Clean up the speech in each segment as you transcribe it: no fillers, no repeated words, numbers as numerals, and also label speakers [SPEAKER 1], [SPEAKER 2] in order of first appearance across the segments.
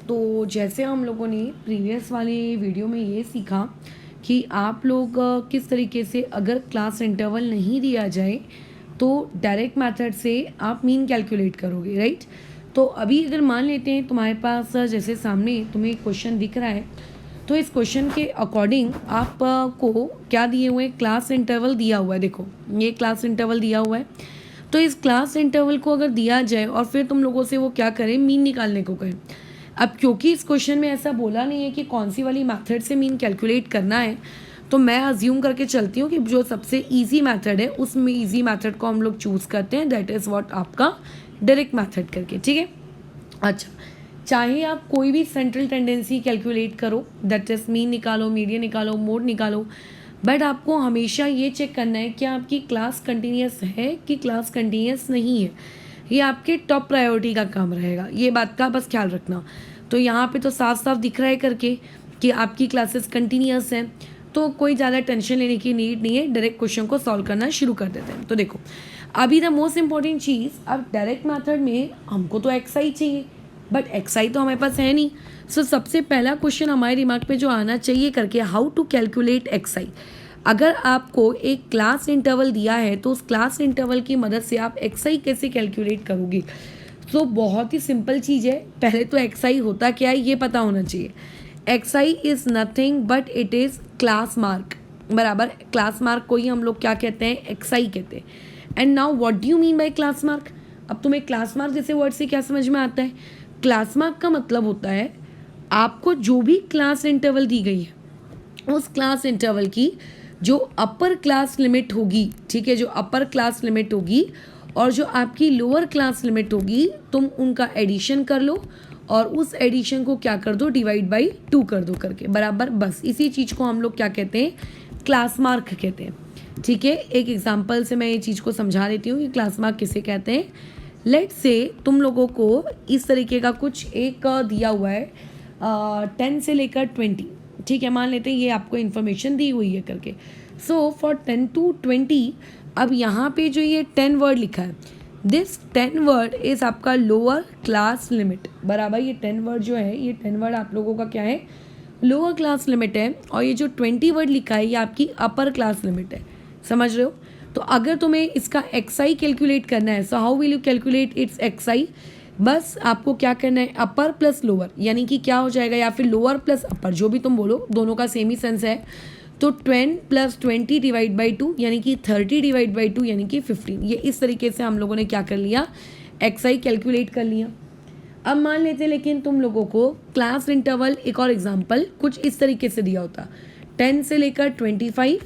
[SPEAKER 1] तो जैसे हम लोगों ने प्रीवियस वाले वीडियो में ये सीखा कि आप लोग किस तरीके से अगर क्लास इंटरवल नहीं दिया जाए तो डायरेक्ट मेथड से आप मीन कैलकुलेट करोगे, राइट। तो अभी अगर मान लेते हैं तुम्हारे पास जैसे सामने तुम्हें क्वेश्चन दिख रहा है, तो इस क्वेश्चन के अकॉर्डिंग आप को क्या दिए हुए हैं, क्लास इंटरवल दिया हुआ है। देखो ये क्लास इंटरवल दिया हुआ है, तो इस क्लास इंटरवल को अगर दिया जाए और फिर तुम लोगों से वो क्या करें, मीन निकालने को कहें। अब क्योंकि इस क्वेश्चन में ऐसा बोला नहीं है कि कौन सी वाली मेथड से मीन कैलकुलेट करना है, तो मैं अज्यूम करके चलती हूँ कि जो सबसे इजी मेथड है उसमें इजी मेथड को हम लोग चूज़ करते हैं, दैट इज़ व्हाट आपका डायरेक्ट मेथड करके, ठीक है। अच्छा, चाहे आप कोई भी सेंट्रल टेंडेंसी कैलकुलेट करो, दैट इज मीन निकालो, मीडियन निकालो, मोड निकालो, बट आपको हमेशा ये चेक करना है कि आपकी क्लास कंटिन्यूस है कि क्लास कंटिन्यूस नहीं है। ये आपके टॉप प्रायोरिटी का काम रहेगा, ये बात का बस ख्याल रखना। तो यहाँ पे तो साफ साफ दिख रहा है करके कि आपकी क्लासेस कंटिन्यूस हैं, तो कोई ज़्यादा टेंशन लेने की नीड नहीं है, डायरेक्ट क्वेश्चन को सॉल्व करना शुरू कर देते हैं। तो देखो अभी द मोस्ट इंपॉर्टेंट चीज़, अब डायरेक्ट मेथड में हमको तो एक्सआई चाहिए, बट एक्सआई तो हमारे पास है नहीं। सो सबसे पहला क्वेश्चन हमारे दिमाग में जो आना चाहिए करके, हाउ टू कैलकुलेट एक्सआई। अगर आपको एक क्लास इंटरवल दिया है तो उस क्लास इंटरवल की मदद से आप एक्सआई कैसे कैलकुलेट करोगे। तो बहुत ही सिंपल चीज़ है, पहले तो एक्सआई होता क्या है ये पता होना चाहिए। XI is nothing but it is class mark, बराबर। क्लास मार्क को ही हम लोग क्या कहते हैं, एक्सआई कहते हैं। And now what do you mean by class mark. अब तुम्हें क्लास मार्क जैसे वर्ड से क्या समझ में आता है, क्लास मार्क का मतलब होता है आपको जो भी क्लास इंटरवल दी गई है उस क्लास इंटरवल की जो अपर क्लास लिमिट होगी, ठीक है, जो अपर क्लास लिमिट होगी और जो आपकी लोअर क्लास लिमिट होगी, तुम उनका एडिशन कर लो और उस एडिशन को क्या कर दो, डिवाइड बाई 2 कर दो करके, बराबर। बस इसी चीज़ को हम लोग क्या कहते हैं, क्लास मार्क कहते हैं, ठीक है। एक एग्जांपल से मैं ये चीज़ को समझा देती हूँ कि क्लास मार्क किसे कहते हैं। लेट से तुम लोगों को इस तरीके का कुछ एक दिया हुआ है 10 से लेकर 20, ठीक है, मान लेते हैं ये आपको इन्फॉर्मेशन दी हुई है करके। सो फॉर 10 to 20, अब यहाँ पे जो ये 10 वर्ड लिखा है, दिस 10 वर्ड इज़ आपका लोअर क्लास लिमिट, बराबर। ये 10 वर्ड जो है, ये 10 वर्ड आप लोगों का क्या है, लोअर क्लास लिमिट है, और ये जो 20 वर्ड लिखा है ये आपकी अपर क्लास लिमिट है, समझ रहे हो। तो अगर तुम्हें इसका एक्सआई कैलकुलेट करना है, so how will you calculate its XI. बस आपको क्या करना है, अपर प्लस लोअर, यानी कि क्या हो जाएगा, या फिर लोअर प्लस अपर, जो भी तुम बोलो, दोनों का सेम ही सेंस है। तो 10 + 20 डिवाइड बाई 2 यानी कि 30 डिवाइड बाई 2 यानी कि 15। ये इस तरीके से हम लोगों ने क्या कर लिया, एक्सआई कैलकुलेट कर लिया। अब मान लेते हैं लेकिन तुम लोगों को क्लास इंटरवल, एक और एग्जांपल कुछ इस तरीके से दिया होता, 10 से लेकर 25,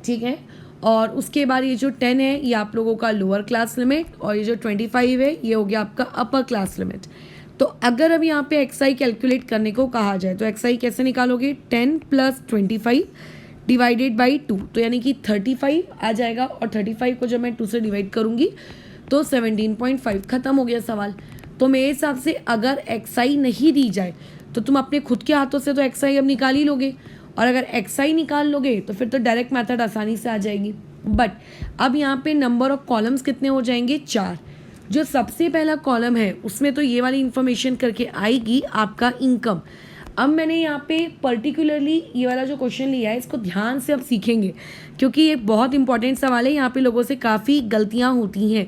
[SPEAKER 1] ठीक है, और उसके बाद ये जो 10 है ये आप लोगों का लोअर क्लास लिमिट, और ये जो 25 है ये हो गया आपका अपर क्लास लिमिट। तो अगर अब यहाँ पे एक्सआई कैलकुलेट करने को कहा जाए तो एक्सआई कैसे निकालोगे, 10 + 25 डिवाइडेड बाई 2, तो यानी कि 35 आ जाएगा, और 35 को जब मैं 2 से डिवाइड करूँगी तो 17.5, ख़त्म हो गया सवाल। तो मेरे हिसाब से अगर एक्सआई नहीं दी जाए तो तुम अपने खुद के हाथों से तो एक्सआई अब निकाल ही लोगे, और अगर एक्सआई निकाल लोगे तो फिर तो डायरेक्ट मेथड आसानी से आ जाएगी। बट अब यहाँ पे नंबर ऑफ कॉलम्स कितने हो जाएंगे, 4। जो सबसे पहला कॉलम है उसमें तो ये वाली इंफॉर्मेशन करके आएगी आपका इनकम। अब मैंने यहाँ पे पर्टिकुलरली ये वाला जो क्वेश्चन लिया है इसको ध्यान से अब सीखेंगे, क्योंकि ये बहुत इंपॉर्टेंट सवाल है। यहाँ पे लोगों से काफ़ी गलतियाँ होती हैं।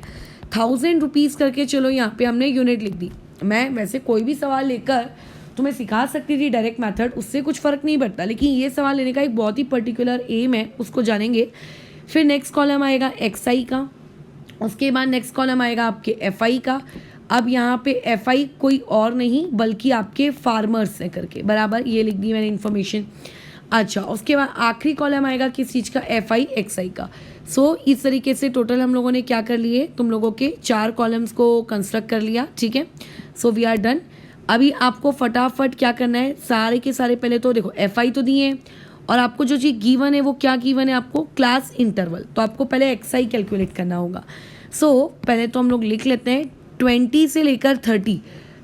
[SPEAKER 1] 1000 रुपीज़ करके चलो यहाँ पे हमने यूनिट लिख दी। मैं वैसे कोई भी सवाल लेकर तुम्हें सिखा सकती थी डायरेक्ट मेथड, उससे कुछ फ़र्क नहीं पड़ता, लेकिन ये सवाल लेने का एक बहुत ही पर्टिकुलर एम है, उसको जानेंगे। फिर नेक्स्ट कॉलम आएगा एक्सआई का, उसके बाद नेक्स्ट कॉलम आएगा आपके एफआई का। अब यहाँ पे एफआई कोई और नहीं बल्कि आपके फार्मर्स हैं करके, बराबर, ये लिख दी मैंने इन्फॉर्मेशन। अच्छा, उसके बाद आखिरी कॉलम आएगा किस चीज़ का, एफआई एक्सआई का। सो इस तरीके से टोटल हम लोगों ने क्या कर लिए, तुम लोगों के 4 कॉलम्स को कंस्ट्रक्ट कर लिया, ठीक है। So we are done. अभी आपको फटाफट क्या करना है, सारे के सारे पहले तो देखो एफआई तो दिए हैं, और आपको जो चीज़ गिवन है वो क्या गिवन है, आपको क्लास इंटरवल। तो आपको पहले एक्सआई कैलकुलेट करना होगा। सो पहले तो हम लोग लिख लेते हैं 20 से लेकर 30,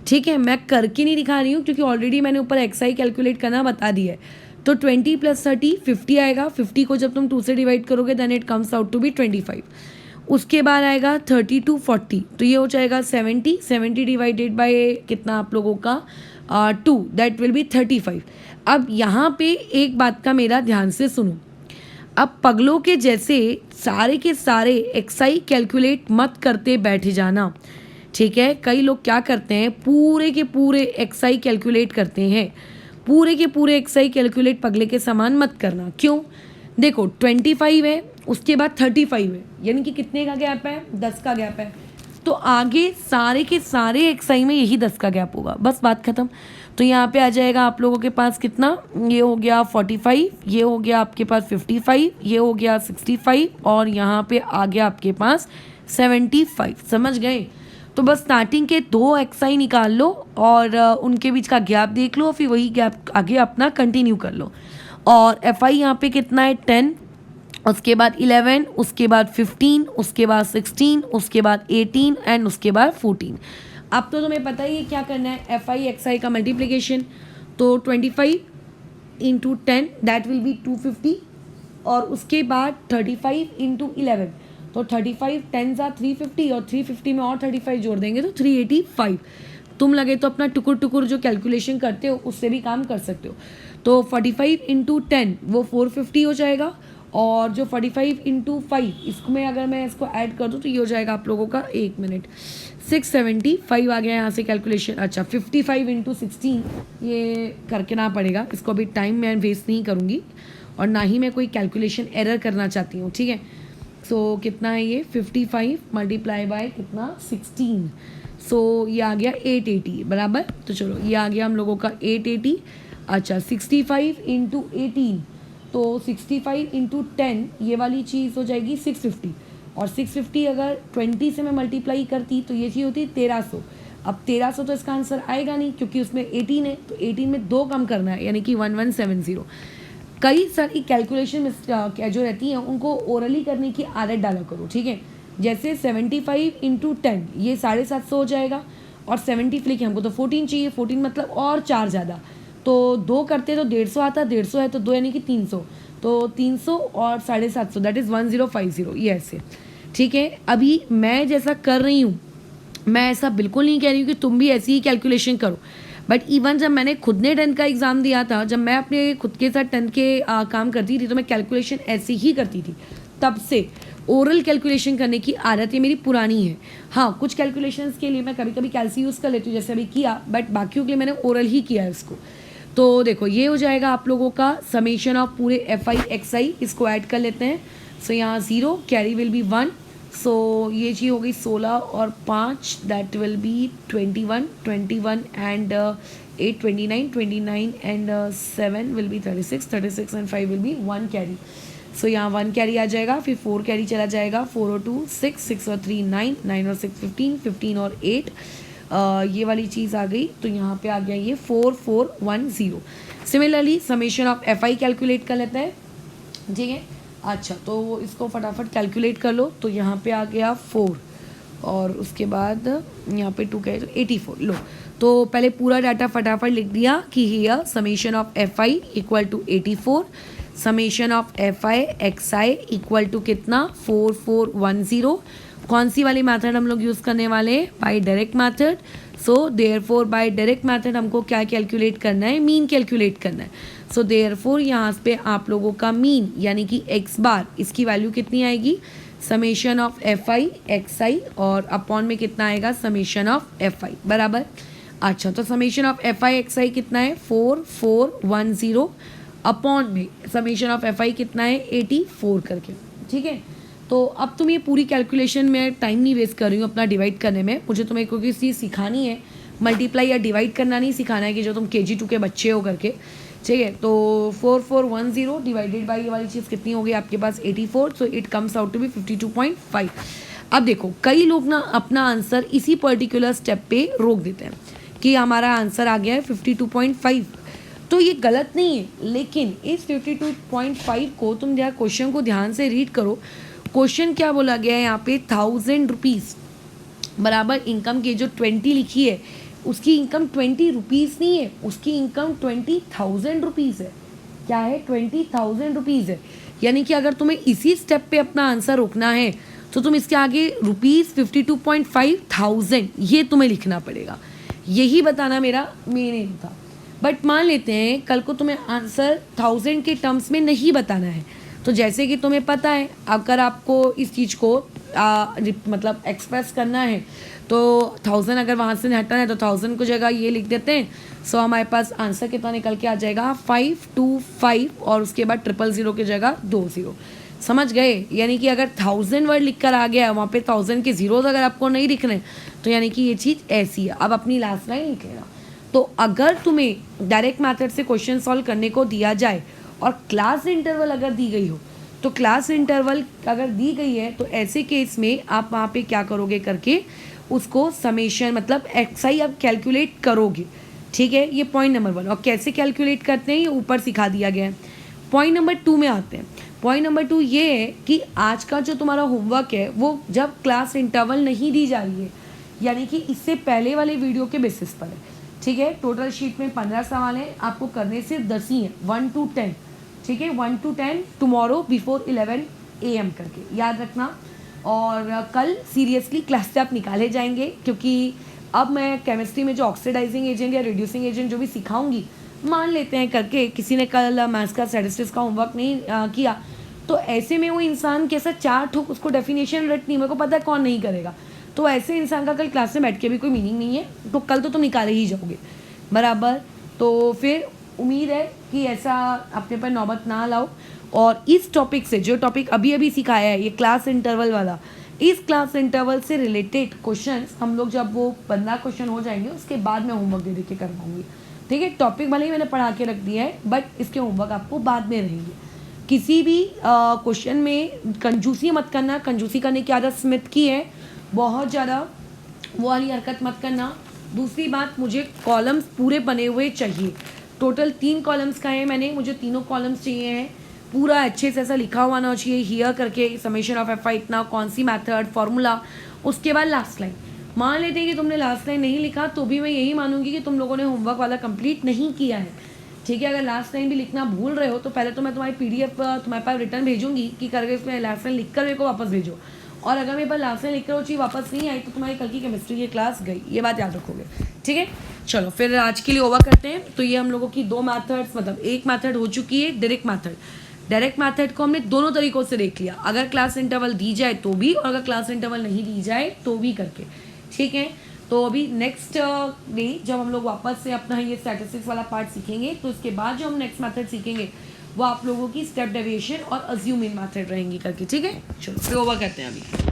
[SPEAKER 1] ठीक है। मैं करके नहीं दिखा रही हूँ क्योंकि ऑलरेडी मैंने ऊपर एक्सआई कैलकुलेट करना बता दिया है। तो 20 + 30 50 आएगा, 50 को जब तुम 2 से डिवाइड करोगे then it comes out to be 25। उसके बाद आएगा 30 to 40, तो ये हो जाएगा 70 डिवाइडेड बाय कितना आप लोगों का 2, दैट विल बी 35। अब यहाँ पे एक बात का मेरा ध्यान से सुनो, अब पगलों के जैसे सारे के सारे एक्साई कैलकुलेट मत करते बैठ जाना, ठीक है। कई लोग क्या करते हैं, पूरे के पूरे एक्साई कैलकुलेट करते हैं। पूरे के पूरे एक्साई कैलकुलेट पगले के समान मत करना। क्यों? देखो 25 है, उसके बाद 35 है, यानी कि कितने का गैप है, 10 का गैप है। तो आगे सारे के सारे एक्साई में यही 10 का गैप होगा, बस बात खत्म। तो यहाँ पे आ जाएगा आप लोगों के पास कितना, ये हो गया 45, ये हो गया आपके पास 55, ये हो गया 65, और यहाँ पे आ गया आपके पास 75। समझ गए? तो बस स्टार्टिंग के 2 एक्साई निकाल लो और उनके बीच का गैप देख लो, फिर वही गैप आगे अपना कंटिन्यू कर लो। और एफ आई यहाँ पे कितना है, 10, उसके बाद 11, उसके बाद 15, उसके बाद 16, उसके बाद 18 एंड उसके बाद 14। अब तो तुम्हें पता ही है क्या करना है, एफ आई एक्स आई का मल्टीप्लिकेशन। तो 25 इंटू 10 दैट विल बी 250, और उसके बाद 35 इंटू 11, तो 35 10 सा 350, और 350 में और 35 जोड़ देंगे तो 385। तुम लगे तो अपना टुकुर टुकुर जो कैलकुलेशन करते हो उससे भी काम कर सकते हो। तो 45 इंटू 10 वो 450 हो जाएगा, और जो 45 इंटू 5 इसमें अगर मैं इसको ऐड कर दूँ तो ये हो जाएगा आप लोगों का, 1 मिनट, 675 आ गया यहाँ से कैलकुलेशन। अच्छा 55 इंटू 16 ये करके ना पड़ेगा, इसको अभी टाइम मैं वेस्ट नहीं करूँगी और ना ही मैं कोई कैलकुलेशन एरर करना चाहती हूँ, ठीक है। सो कितना है ये, 55 मल्टीप्लाई बाय कितना 16, सो ये आ गया 880 बराबर। तो चलो ये आ गया हम लोगों का 880। अच्छा 65 इंटू 18, तो 65 इंटू 10 ये वाली चीज़ हो जाएगी 650, और 650 अगर 20 से मैं मल्टीप्लाई करती तो ये चीज़ होती 1300। अब 1300 तो इसका आंसर आएगा नहीं क्योंकि उसमें 18 है, तो 18 में 2 कम करना है यानी कि 1170। कई सारी कैलकुलेशन जो रहती हैं उनको ओरली करने की आदत डाला करो, ठीक है। जैसे 75 इंटू 10 ये 750 हो जाएगा, और 70 लिखे हमको तो 14 चाहिए, 14 मतलब और 4 ज़्यादा, तो 2 करते तो 150 आता, 150 है तो 2 यानी कि 300, तो 300 और 750 दैट इज़ 1050, ये ऐसे, ठीक है। अभी मैं जैसा कर रही हूँ, मैं ऐसा बिल्कुल नहीं कह रही हूँ कि तुम भी ऐसी ही कैलकुलेशन करो, बट इवन जब मैंने खुद ने 10 का एग्ज़ाम दिया था, जब मैं अपने खुद के साथ 10 के काम करती थी तो मैं कैलकुलेशन ऐसे ही करती थी। तब से ओरल कैलकुलेशन करने की आदत ये मेरी पुरानी है। हाँ, कुछ कैलकुलेशंस के लिए मैं कभी कभी कैलसी यूज़ कर लेती हूँ जैसे अभी किया, बट बाकियों के लिए मैंने ओरल ही किया है इसको। तो देखो ये हो जाएगा आप लोगों का समेशन ऑफ पूरे एफ आई एक्स आई, इसको ऐड कर लेते हैं। सो यहाँ 0 कैरी विल बी 1, सो ये चीज़ हो गई 16 और 5 that will be 21 and 8 29 and 7 will be 36 and 5 will be 1 carry. So यहाँ 1 कैरी आ जाएगा, फिर 4 कैरी चला जाएगा, 4 और 2 6 और 3 9 और 6 15 और 8 ये वाली चीज़ आ गई, तो यहाँ पे आ गया ये 4410। Similarly summation of F I calculate कर लेते हैं, ठीक है। अच्छा तो इसको फटाफट कैलकुलेट कर लो, तो यहाँ पे आ गया 4 और उसके बाद यहाँ पे 2 क्या, तो 84 लो। तो पहले पूरा डाटा फटाफट लिख दिया कि here summation of F I equal to 84, summation of F I X I equal to कितना 4410। कौन सी वाली मेथड हम लोग यूज़ करने वाले हैं, by direct method. So therefore by direct method हमको क्या कैलकुलेट करना है, मीन कैलकुलेट करना है। सो देयरफॉर यहाँ पे आप लोगों का मीन यानी कि एक्स बार, इसकी वैल्यू कितनी आएगी, summation of F I X I, और अपॉन में कितना आएगा समेशन ऑफ एफ आई बराबर। अच्छा तो summation of F I X I कितना है 4410, अपॉन में समेशन ऑफ एफ आई कितना है 84 करके, ठीक है। तो अब तुम ये पूरी कैलकुलेशन में टाइम नहीं वेस्ट कर रही हूँ अपना डिवाइड करने में, मुझे तुम्हें कोई चीज़ सिखानी है, मल्टीप्लाई या डिवाइड करना नहीं सिखाना है कि जो तुम KG 2 के बच्चे हो करके, ठीक है। तो 4410 डिवाइडेड बाई ये वाली चीज़ कितनी होगी आपके पास 84, so it comes out to be 52.5। अब देखो कई लोग ना अपना आंसर इसी पर्टिकुलर स्टेप पे रोक देते हैं कि हमारा आंसर आ गया है 52.5, तो ये गलत नहीं है, लेकिन इस 52.5 को तुम जरा क्वेश्चन को ध्यान से रीड करो। क्वेश्चन क्या बोला गया है यहाँ पे, 1000 रुपीज़ बराबर इनकम के जो 20 लिखी है उसकी इनकम 20 रुपीज़ नहीं है, उसकी इनकम 20,000 रुपीज़ है। क्या है, 20,000 रुपीज़ है। यानी कि अगर तुम्हें इसी स्टेप पे अपना आंसर रोकना है तो तुम इसके आगे ₹52,500 ये तुम्हें लिखना पड़ेगा। यही बताना मेरा मेन एम था। बट मान लेते हैं कल को तुम्हें आंसर 1000 के टर्म्स में नहीं बताना है, तो जैसे कि तुम्हें पता है अगर आपको इस चीज़ को मतलब एक्सप्रेस करना है तो 1000 अगर वहाँ से हटाना है तो 1000 को जगह ये लिख देते हैं। सो हमारे पास आंसर कितना निकल के आ जाएगा 525 और उसके बाद 000 की जगह 20। समझ गए? यानी कि अगर 1000 वर्ड लिख कर आ गया वहाँ पे 1000 के जीरोज अगर आपको नहीं लिख रहे तो यानी कि ये चीज़ ऐसी है। अब अपनी लास्ट लाइन लिख लेना। तो अगर तुम्हें डायरेक्ट मेथड से क्वेश्चन सॉल्व करने को दिया जाए और क्लास इंटरवल अगर दी गई हो, तो क्लास इंटरवल अगर दी गई है तो ऐसे केस में आप वहाँ पे क्या करोगे करके उसको समेशन मतलब एक्सआई आप कैलकुलेट करोगे। ठीक है, ये पॉइंट नंबर 1। और कैसे कैलकुलेट करते हैं ये ऊपर सिखा दिया गया है। पॉइंट नंबर 2 में आते हैं। पॉइंट नंबर 2 ये है कि आज का जो तुम्हारा होमवर्क है वो जब क्लास इंटरवल नहीं दी जा रही है, यानी कि इससे पहले वाले वीडियो के बेसिस पर है। ठीक है, टोटल शीट में 15 सवाल हैं, आपको करने से 10 ही हैं, 1 to 10। ठीक है, 1 to 10 टुमारो बिफोर 11 AM करके याद रखना। और कल सीरियसली क्लास से आप निकाले जाएंगे, क्योंकि अब मैं केमिस्ट्री में जो ऑक्सीडाइजिंग एजेंट या रिड्यूसिंग एजेंट जो भी सिखाऊंगी, मान लेते हैं करके किसी ने कल मैथ्स का स्टैटिस्टिक्स का होमवर्क नहीं किया, तो ऐसे में वो इंसान कैसा 4 ठोक उसको डेफिनेशन रटनी, मेरे को पता है कौन नहीं करेगा, तो ऐसे इंसान का कल क्लास में बैठ के भी कोई मीनिंग नहीं है। तो कल तो तुम निकाले ही जाओगे बराबर। तो फिर उम्मीद है कि ऐसा अपने पर नौबत ना लाओ। और इस टॉपिक से जो टॉपिक अभी अभी सिखाया है ये क्लास इंटरवल वाला, इस क्लास इंटरवल से रिलेटेड क्वेश्चंस हम लोग जब वो 15 क्वेश्चन हो जाएंगे उसके बाद मैं होमवर्क दे के करवाऊंगी। ठीक है, टॉपिक भले ही मैंने पढ़ा के रख दिया है बट इसके होमवर्क आपको बाद में रहेंगे। किसी भी क्वेश्चन में कंजूसी मत करना। कंजूसी करने की आदत स्मिथ की है, बहुत ज़्यादा वो वाली हरकत मत करना। दूसरी बात, मुझे कॉलम्स पूरे बने हुए चाहिए। टोटल 3 कॉलम्स का है मैंने, मुझे तीनों कॉलम्स चाहिए हैं पूरा अच्छे से ऐसा लिखा हुआ ना चाहिए हियर करके समेशन ऑफ एफ इतना कौन सी मेथड फॉर्मूला। उसके बाद लास्ट लाइन। मान लेते हैं कि तुमने लास्ट लाइन नहीं लिखा तो भी मैं यही मानूंगी कि तुम लोगों ने होमवर्क वाला कंप्लीट नहीं किया है। ठीक है, अगर लास्ट लाइन भी लिखना भूल रहे हो तो पहले तो मैं तुम्हारी PDF तुम्हारे पास रिटर्न भेजूंगी कि करके इसमें लास्ट लाइन लिख कर मेरे को वापस भेजो। और अगर मेरे पास लास्ट लाइन लिख कर वो चीज़ वापस नहीं आई तो तुम्हारी कल की केमिस्ट्री की क्लास गई, ये बात याद रखोगे। ठीक है, चलो फिर आज के लिए ओवर करते हैं। तो ये हम लोगों की 2 मैथड्स मतलब एक मैथड हो चुकी है डायरेक्ट मैथड। डायरेक्ट मैथड को हमने दोनों तरीकों से देख लिया, अगर क्लास इंटरवल दी जाए तो भी और अगर क्लास इंटरवल नहीं दी जाए तो भी करके। ठीक है, तो अभी नेक्स्ट डे जब हम लोग वापस से अपना ये स्टैटिस्टिक्स वाला पार्ट सीखेंगे तो इसके बाद जो हम नेक्स्ट मैथड सीखेंगे वो आप लोगों की स्टेप डेविएशन और अज्यूम इन मैथड रहेंगी करके। ठीक है, चलो फिर ओवर करते हैं अभी।